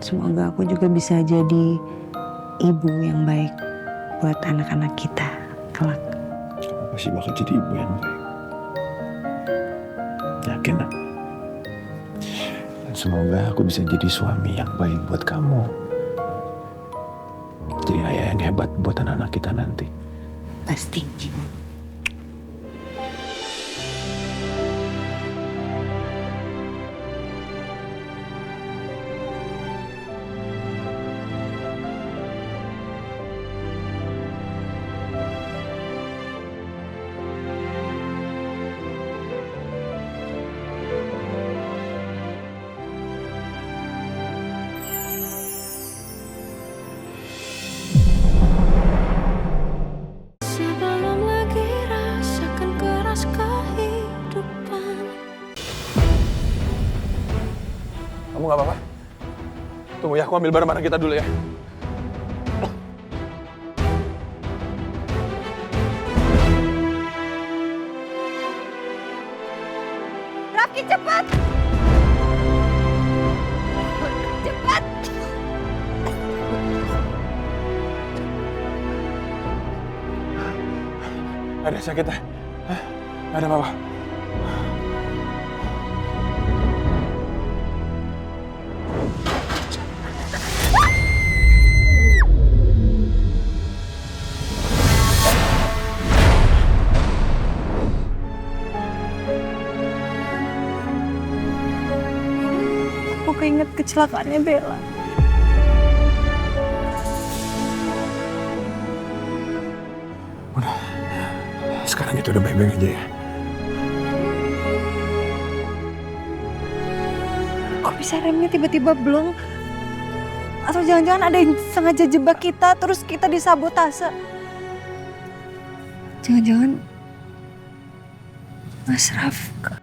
Semoga aku juga bisa jadi ibu yang baik buat anak-anak kita kelak. Kamu pasti bakal jadi ibu yang baik. Yakin nak? Dan semoga aku bisa jadi suami yang baik buat kamu. Jadi ayah yang hebat buat anak-anak kita nanti. Pasti. Sebelum lagi rasakan keras kehidupan. Kamu gak apa-apa? Tunggu ya, aku ambil barang-barang kita dulu ya. Rafki cepat! Cepat! Ada sakit ya? Hah? Ada apa-apa? Aku keinget kecelakaannya Bella. Udah. Sekarang itu udah baik-baik aja ya. Kok bisa remnya tiba-tiba blong? Atau jangan-jangan ada yang sengaja jebak kita terus kita disabotase? Jangan-jangan Mas Rafka.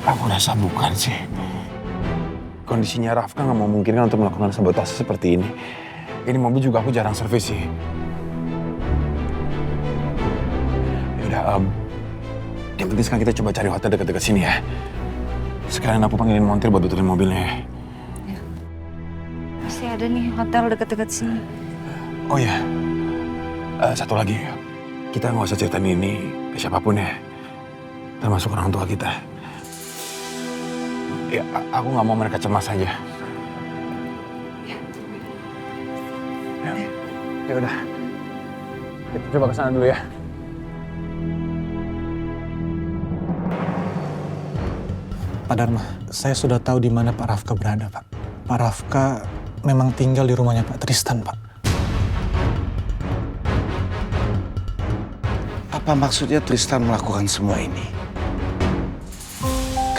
Aku rasa bukan sih. Kondisinya Rafka nggak memungkinkan untuk melakukan sabotase seperti ini. Ini mobil juga aku jarang servis sih. Yaudah, yang penting sekarang kita coba cari hotel dekat-dekat sini ya. Sekalian aku panggilin montir buat betulin mobilnya ya. Masih ada nih hotel dekat-dekat sini. Oh ya, satu lagi. Kita nggak usah ceritain ini ke siapapun ya. Termasuk orang tua kita. Ya, aku nggak mau mereka cemas aja. Ya udah, kita coba ke sana dulu ya. Pak Dharma, saya sudah tahu di mana Pak Rafka berada, Pak. Pak Rafka memang tinggal di rumahnya Pak Tristan, Pak. Apa maksudnya Tristan melakukan semua ini?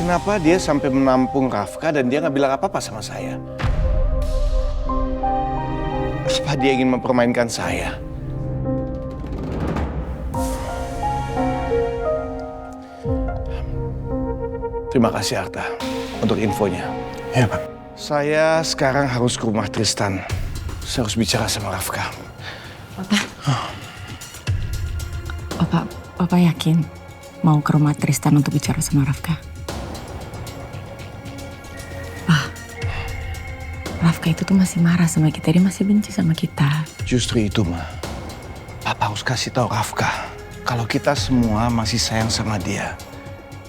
Kenapa dia sampai menampung Rafka dan dia nggak bilang apa-apa sama saya? Apa dia ingin mempermainkan saya? Terima kasih Arta untuk infonya. Ya, Pak. Saya sekarang harus ke rumah Tristan. Saya harus bicara sama Rafka. Papa yakin mau ke rumah Tristan untuk bicara sama Rafka? Rafka itu tuh masih marah sama kita, dia masih benci sama kita. Justru itu, Ma. Papa harus kasih tahu Rafka kalau kita semua masih sayang sama dia.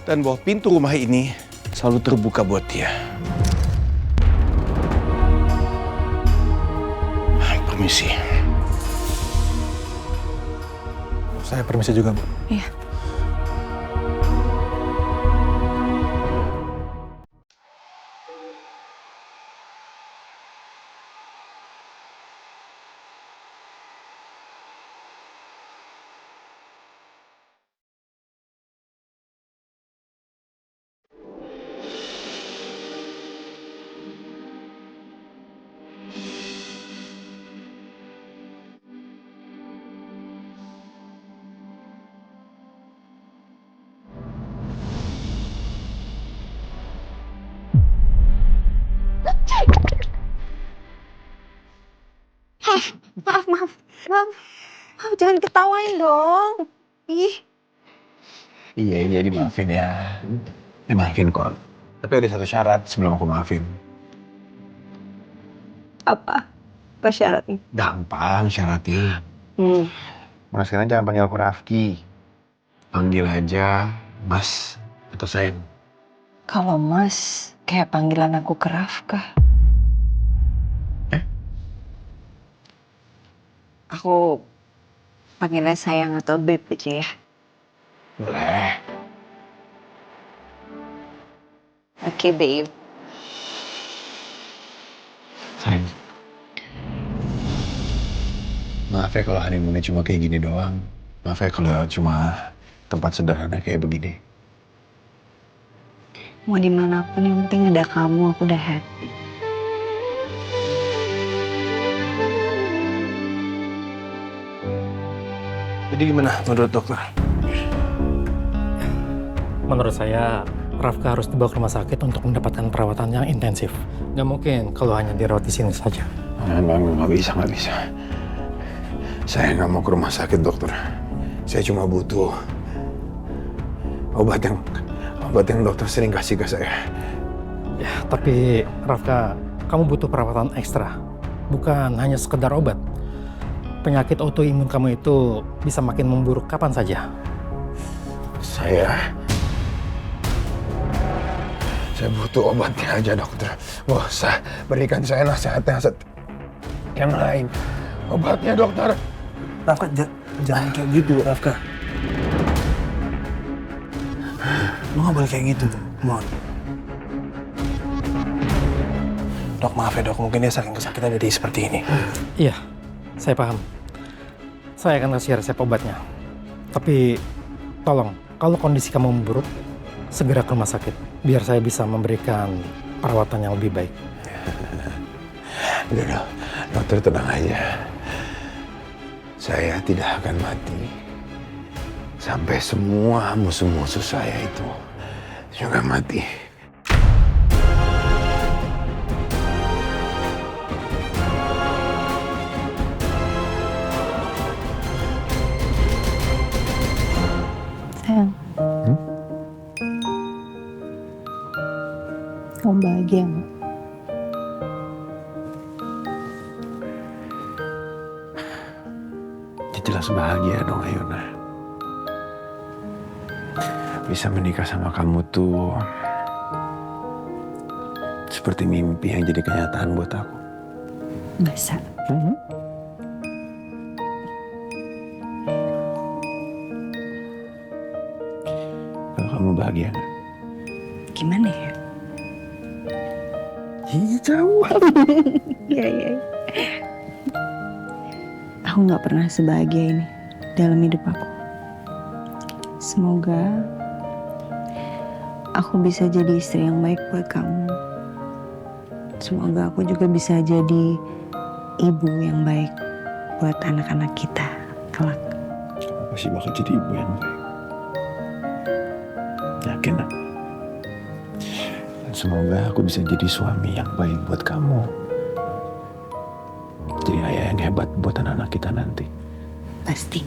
Dan bahwa pintu rumah ini selalu terbuka buat dia. Permisi. Saya permisi juga, Bu. Iya. Maaf. Jangan ketawain dong. Ih, Iya, dimaafin ya. Maafin kok. Tapi ada satu syarat sebelum aku maafin. Apa? Apa syaratnya? Gampang syaratnya. Mulai sekarang jangan panggil aku Rafki. Panggil aja Mas atau Sayang. Kalau Mas, kayak panggilan aku ke Rafka. Aku panggilnya Sayang atau Beb aja ya. Boleh. Oke, Babe. Sayang. Maaf ya kalau honeymoonnya cuma kayak gini doang. Maaf ya kalau cuma tempat sederhana kayak begini. Mau dimanapun yang penting ada kamu, aku udah happy. Jadi gimana menurut dokter? Menurut saya, Rafka harus dibawa ke rumah sakit untuk mendapatkan perawatan yang intensif. Nggak mungkin kalau hanya dirawat di sini saja. Nggak bisa. Saya nggak mau ke rumah sakit, dokter. Saya cuma butuh obat yang dokter sering kasih ke saya. Ya, tapi Rafka, kamu butuh perawatan ekstra. Bukan hanya sekedar obat. Penyakit autoimun kamu itu bisa makin memburuk kapan saja. Saya butuh obatnya aja, dokter. Nggak usah berikan saya nasihat-nasihat yang lain. Obatnya, dokter. Rafka, jangan kayak gitu, Rafka. Lu gak boleh kayak gitu, Mon. Dok, maaf ya dok, mungkin dia saking kesakitan jadi seperti ini. Iya, saya paham. Saya akan kasih resep obatnya. Tapi tolong, kalau kondisi kamu memburuk, segera ke rumah sakit. Biar saya bisa memberikan perawatan yang lebih baik. Udah, dokter tenang aja. Saya tidak akan mati. Sampai semua musuh-musuh saya itu juga mati. Sayang. Kamu bahagia nggak? Ya jelas bahagia dong, Ayuna. Bisa menikah sama kamu tuh seperti mimpi yang jadi kenyataan buat aku. Masa? Kalau kamu bahagia nggak? Gimana ya? Iya, jauh. Iya. Aku nggak pernah sebahagia ini dalam hidup aku. Semoga aku bisa jadi istri yang baik buat kamu. Semoga aku juga bisa jadi ibu yang baik buat anak-anak kita kelak. Kamu pasti bakal jadi ibu yang baik. Yakin aku. Dan semoga aku bisa jadi suami yang baik buat kamu. Jadi ayah yang hebat buat anak-anak kita nanti. Pasti.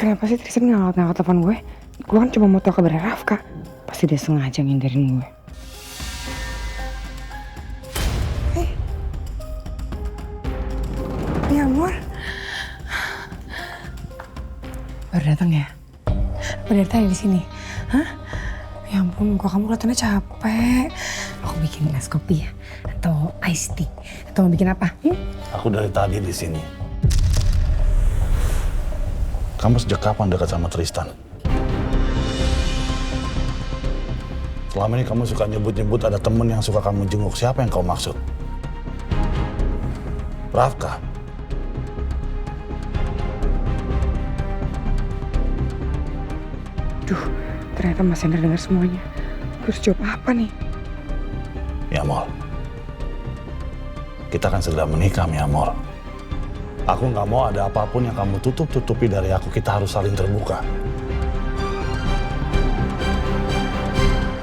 Kenapa sih Tristan ngangkat telepon gue? Gue kan cuma mau tahu kabar Rafka. Pasti dia sengaja ngindarin gue. Ya amor. Baru datang ya? Baru datang di sini. Hah? Ya ampun, kamu kelihatannya capek. Aku bikin es kopi ya, atau ice tea, atau mau bikin apa? Aku dari tadi di sini. Kamu sejak kapan dekat sama Tristan? Selama ini kamu suka nyebut-nyebut ada temen yang suka kamu jenguk. Siapa yang kau maksud? Rafka? Aduh, ternyata Mas Hendra dengar semuanya. Gue harus jawab apa nih? Ya, Mol. Kita akan segera menikah, ya, Mol. Aku nggak mau ada apapun yang kamu tutup-tutupi dari aku. Kita harus saling terbuka.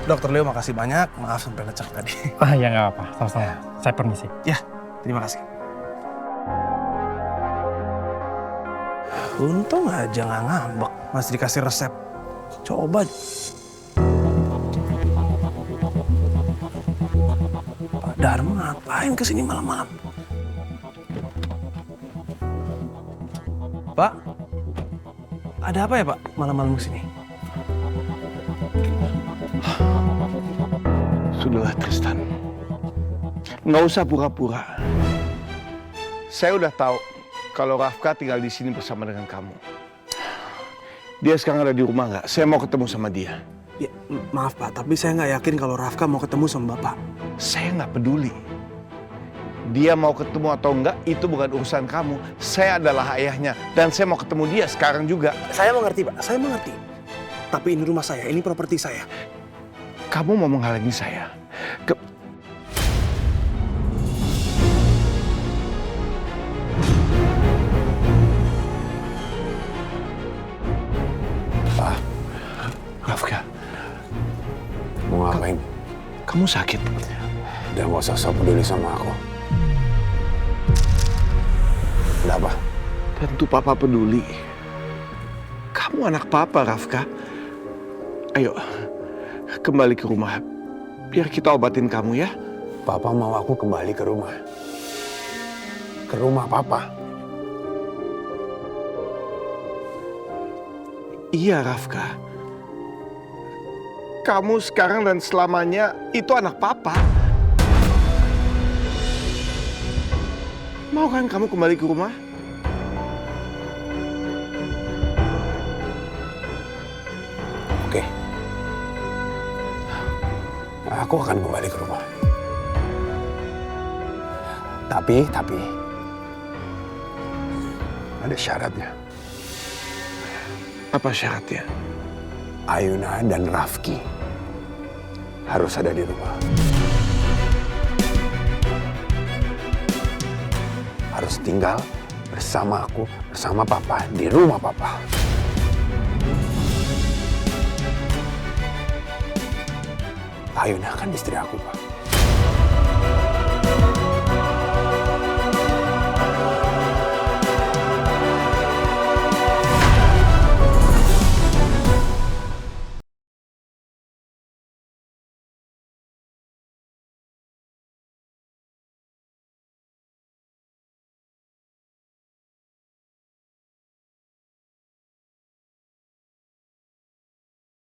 Dokter Leo, makasih banyak. Maaf sampai lecek tadi. Ah ya nggak apa-apa, sama-sama. Saya permisi. Ya, terima kasih. Untung aja nggak ngambek. Masih dikasih resep. Coba. Pak Dharma ngapain kesini malam-malam? Pak, ada apa ya Pak malam-malam kesini? Sudahlah Tristan, nggak usah pura-pura. Saya udah tahu kalau Rafka tinggal di sini bersama dengan kamu. Dia sekarang ada di rumah nggak? Saya mau ketemu sama dia. Ya, maaf Pak, tapi saya nggak yakin kalau Rafka mau ketemu sama Bapak. Saya nggak peduli. Dia mau ketemu atau enggak, itu bukan urusan kamu. Saya adalah ayahnya, dan saya mau ketemu dia sekarang juga. Saya mengerti Pak, saya mengerti. Tapi ini rumah saya, ini properti saya. Kamu mau menghalangi saya? Pak, Rafka, mau ngapain? kamu sakit? Udah nggak usah sok peduli sama aku. Ada apa? Tentu Papa peduli. Kamu anak Papa, Rafka. Ayo, kembali ke rumah. Biar kita obatin kamu ya. Papa mau aku kembali ke rumah. Ke rumah Papa. Iya, Rafka. Kamu sekarang dan selamanya itu anak Papa. Mau kan kamu kembali ke rumah? Oke. Aku akan kembali ke rumah. Tapi ada syaratnya. Apa syaratnya? Ayuna dan Rafki harus ada di rumah. Harus tinggal bersama aku, bersama Papa, di rumah Papa. Ayuna kan istri aku, Pak.